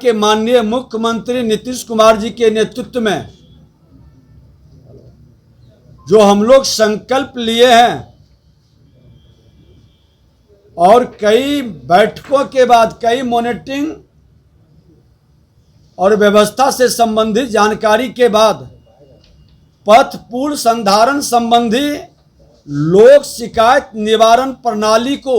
के माननीय मुख्यमंत्री नीतीश कुमार जी के नेतृत्व में जो हम लोग संकल्प लिए हैं और कई बैठकों के बाद कई मॉनिटरिंग और व्यवस्था से संबंधित जानकारी के बाद पथ पुल संधारण संबंधी लोक शिकायत निवारण प्रणाली को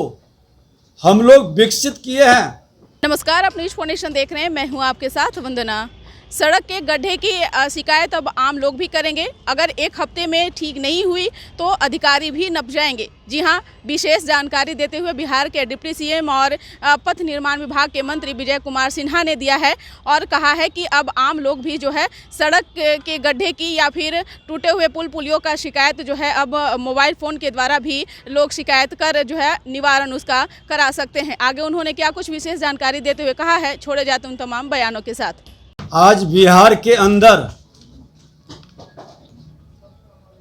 हम लोग विकसित किए हैं। नमस्कार, आप न्यूज़ फाउंडेशन देख रहे हैं। मैं हूं आपके साथ वंदना। सड़क के गड्ढे की शिकायत अब आम लोग भी करेंगे। अगर एक हफ्ते में ठीक नहीं हुई तो अधिकारी भी नप जाएंगे। जी हां, विशेष जानकारी देते हुए बिहार के डिप्टी सीएम और पथ निर्माण विभाग के मंत्री विजय कुमार सिन्हा ने दिया है और कहा है कि अब आम लोग भी जो है सड़क के गड्ढे की या फिर टूटे हुए पुल पुलियों का शिकायत जो है अब मोबाइल फ़ोन के द्वारा भी लोग शिकायत कर जो है निवारण उसका करा सकते हैं। आगे उन्होंने क्या कुछ विशेष जानकारी देते हुए कहा है, छोड़े जाते उन तमाम बयानों के साथ। आज बिहार के अंदर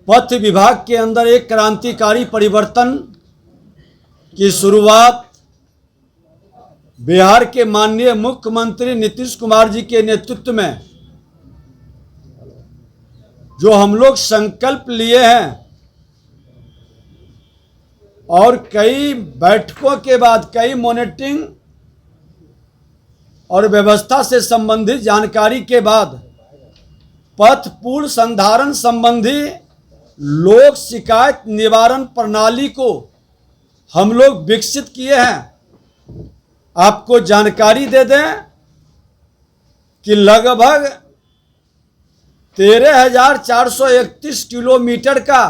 पथ विभाग के अंदर एक क्रांतिकारी परिवर्तन की शुरुआत बिहार के माननीय मुख्यमंत्री नीतीश कुमार जी के नेतृत्व में जो हम लोग संकल्प लिए हैं और कई बैठकों के बाद कई मॉनिटरिंग और व्यवस्था से संबंधित जानकारी के बाद पथ पुल संधारण संबंधी लोक शिकायत निवारण प्रणाली को हम लोग विकसित किए हैं। आपको जानकारी दे दें कि लगभग 13,431 किलोमीटर का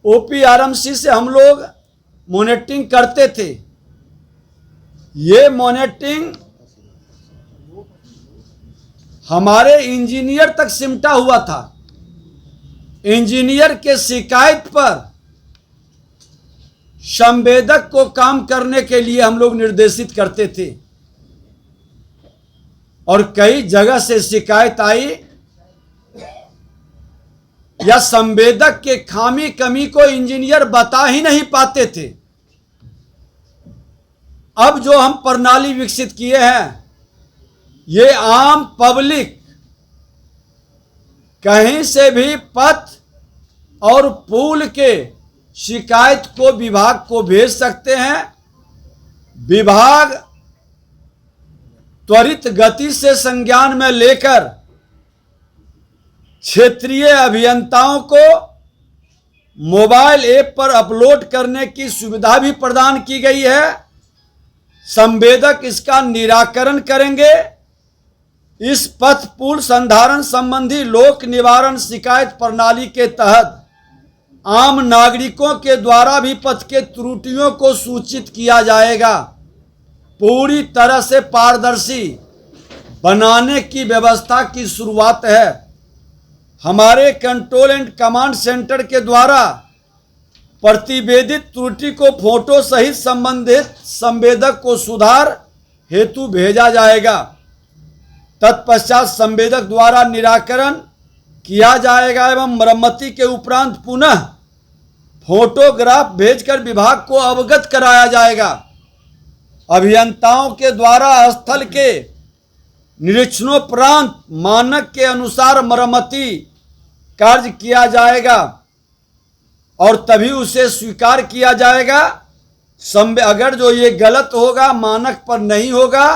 OPRMC से हम लोग मॉनिटरिंग करते थे। ये मॉनिटरिंग हमारे इंजीनियर तक सिमटा हुआ था। इंजीनियर के शिकायत पर संवेदक को काम करने के लिए हम लोग निर्देशित करते थे और कई जगह से शिकायत आई या संवेदक के खामी कमी को इंजीनियर बता ही नहीं पाते थे। अब जो हम प्रणाली विकसित किए हैं, ये आम पब्लिक कहीं से भी पथ और पुल के शिकायत को विभाग को भेज सकते हैं। विभाग त्वरित गति से संज्ञान में लेकर क्षेत्रीय अभियंताओं को मोबाइल ऐप पर अपलोड करने की सुविधा भी प्रदान की गई है। संवेदक इसका निराकरण करेंगे। इस पथ पुल संधारण संबंधी लोक निवारण शिकायत प्रणाली के तहत आम नागरिकों के द्वारा भी पथ के त्रुटियों को सूचित किया जाएगा। पूरी तरह से पारदर्शी बनाने की व्यवस्था की शुरुआत है। हमारे कंट्रोल एंड कमांड सेंटर के द्वारा प्रतिवेदित त्रुटि को फोटो सहित संबंधित संवेदक को सुधार हेतु भेजा जाएगा। तत्पश्चात संवेदक द्वारा निराकरण किया जाएगा एवं मरम्मति के उपरांत पुनः फोटोग्राफ भेजकर विभाग को अवगत कराया जाएगा। अभियंताओं के द्वारा स्थल के निरीक्षणोपरांत मानक के अनुसार मरम्मति कार्य किया जाएगा और तभी उसे स्वीकार किया जाएगा। अगर जो ये गलत होगा, मानक पर नहीं होगा,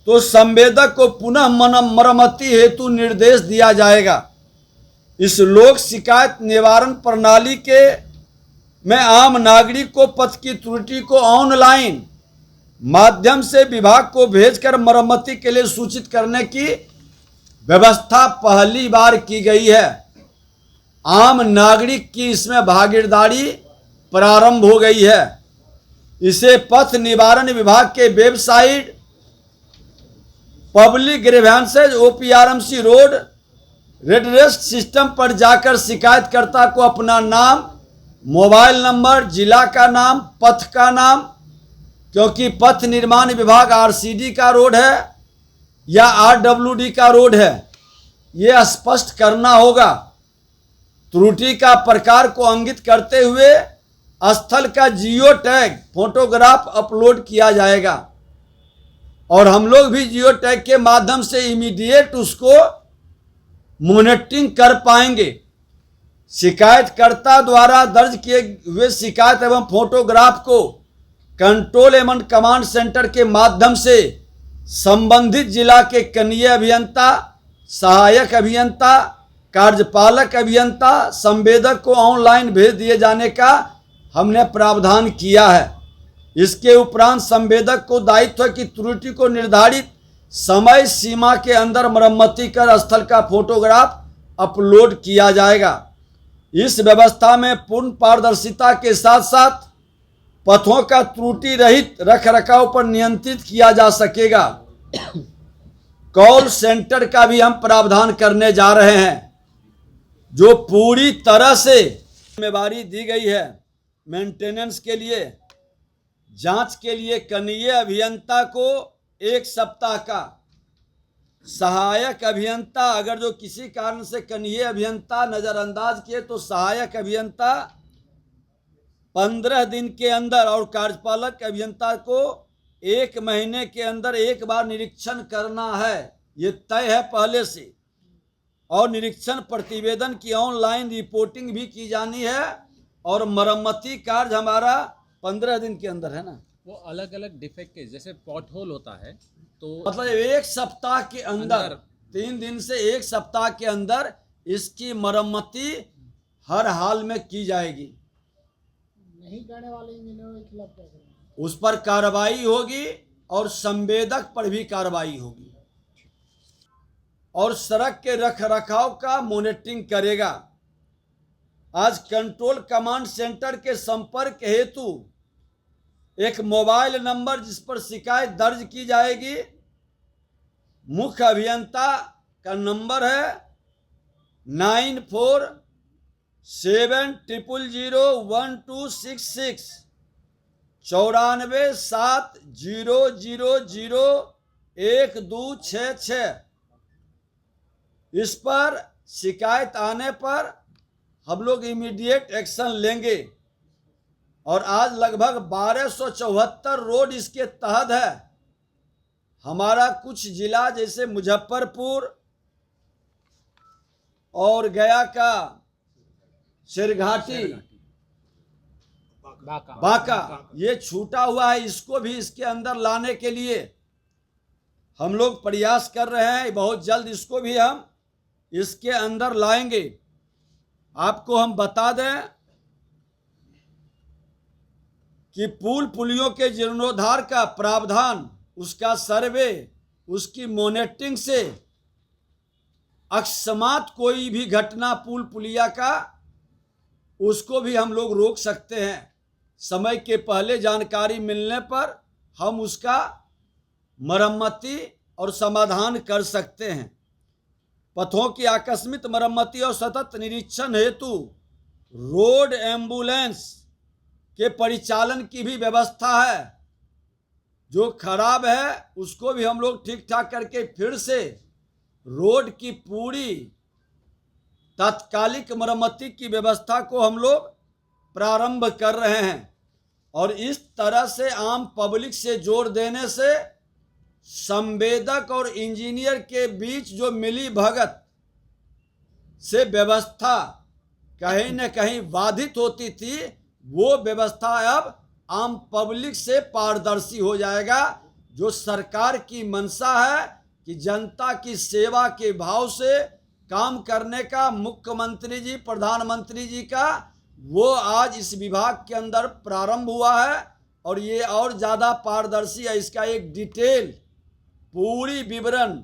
तो संवेदक को पुनः मरम्मति हेतु निर्देश दिया जाएगा। इस लोक शिकायत निवारण प्रणाली के में आम नागरिक को पथ की त्रुटि को ऑनलाइन माध्यम से विभाग को भेजकर मरम्मति के लिए सूचित करने की व्यवस्था पहली बार की गई है। आम नागरिक की इसमें भागीदारी प्रारंभ हो गई है। इसे पथ निवारण विभाग के website public grievances OPRMC road redress system पर जाकर शिकायतकर्ता को अपना नाम, मोबाइल नंबर, जिला का नाम, पथ का नाम, क्योंकि पथ निर्माण विभाग RCD का रोड है या RWD का रोड है, ये स्पष्ट करना होगा। त्रुटि का प्रकार को इंगित करते हुए स्थल का जियो टैग फोटोग्राफ अपलोड किया जाएगा। और हम लोग भी जियो टैग के माध्यम से इमीडिएट उसको मॉनिटरिंग कर पाएंगे। शिकायतकर्ता द्वारा दर्ज किए हुए शिकायत एवं फोटोग्राफ को कंट्रोल एवं कमांड सेंटर के माध्यम से संबंधित जिला के कनीय अभियंता, सहायक अभियंता, कार्यपालक अभियंता, संवेदक को ऑनलाइन भेज दिए जाने का हमने प्रावधान किया है। इसके उपरांत संवेदक को दायित्व है कि त्रुटि को निर्धारित समय सीमा के अंदर मरम्मती कर स्थल का फोटोग्राफ अपलोड किया जाएगा। इस व्यवस्था में पूर्ण पारदर्शिता के साथ साथ पथों का त्रुटि रहित रखरखाव पर नियंत्रित किया जा सकेगा। कॉल सेंटर का भी हम प्रावधान करने जा रहे हैं, जो पूरी तरह से जिम्मेवारी दी गई है मेंटेनेंस के लिए। जांच के लिए कनीय अभियंता को 1 सप्ताह का, सहायक अभियंता अगर जो किसी कारण से कनीय अभियंता नजरअंदाज किए तो सहायक अभियंता 15 दिन के अंदर, और कार्यपालक अभियंता को 1 महीने के अंदर एक बार निरीक्षण करना है। ये तय है पहले से। और निरीक्षण प्रतिवेदन की ऑनलाइन रिपोर्टिंग भी की जानी है। और मरम्मती कार्य हमारा 15 दिन के अंदर है ना। वो अलग अलग डिफेक्ट के, जैसे पॉट होल होता है तो मतलब 1 सप्ताह के अंदर 3 दिन से 1 सप्ताह के अंदर इसकी मरम्मती हर हाल में की जाएगी। नहीं करने वाले इंजीनियरों के खिलाफ क्या करेंगे? उस पर कार्रवाई होगी और संवेदक पर भी कार्रवाई होगी। और सड़क के रखरखाव का मॉनिटरिंग करेगा। आज कंट्रोल कमांड सेंटर के संपर्क हेतु एक मोबाइल नंबर जिस पर शिकायत दर्ज की जाएगी, मुख्य अभियंता का नंबर है 94700126 9470001266। इस पर शिकायत आने पर हम लोग इमीडिएट एक्शन लेंगे। और आज लगभग 1274 रोड इसके तहत है। हमारा कुछ जिला जैसे मुजफ्फरपुर और गया का सिरघाटी, बांका, ये छूटा हुआ है। इसको भी इसके अंदर लाने के लिए हम लोग प्रयास कर रहे हैं। बहुत जल्द इसको भी हम इसके अंदर लाएंगे। आपको हम बता दें कि पुल पुलियों के जीर्णोद्धार का प्रावधान, उसका सर्वे, उसकी मॉनिटरिंग से अकस्मात कोई भी घटना पुल पुलिया का, उसको भी हम लोग रोक सकते हैं। समय के पहले जानकारी मिलने पर हम उसका मरम्मती और समाधान कर सकते हैं। पथों की आकस्मिक मरम्मती और सतत निरीक्षण हेतु रोड एम्बुलेंस के परिचालन की भी व्यवस्था है। जो खराब है उसको भी हम लोग ठीक ठाक करके फिर से रोड की पूरी तात्कालिक मरम्मती की व्यवस्था को हम लोग प्रारंभ कर रहे हैं। और इस तरह से आम पब्लिक से जोड़ देने से संवेदक और इंजीनियर के बीच जो मिली भगत से व्यवस्था कहीं न कहीं बाधित होती थी, वो व्यवस्था अब आम पब्लिक से पारदर्शी हो जाएगा। जो सरकार की मंशा है कि जनता की सेवा के भाव से काम करने का मुख्यमंत्री जी, प्रधानमंत्री जी का, वो आज इस विभाग के अंदर प्रारंभ हुआ है। और ये और ज़्यादा पारदर्शी है। इसका एक डिटेल पूरी विवरण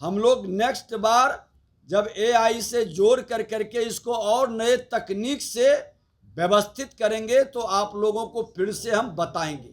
हम लोग नेक्स्ट बार जब AI से जोड़ करके इसको और नए तकनीक से व्यवस्थित करेंगे तो आप लोगों को फिर से हम बताएंगे।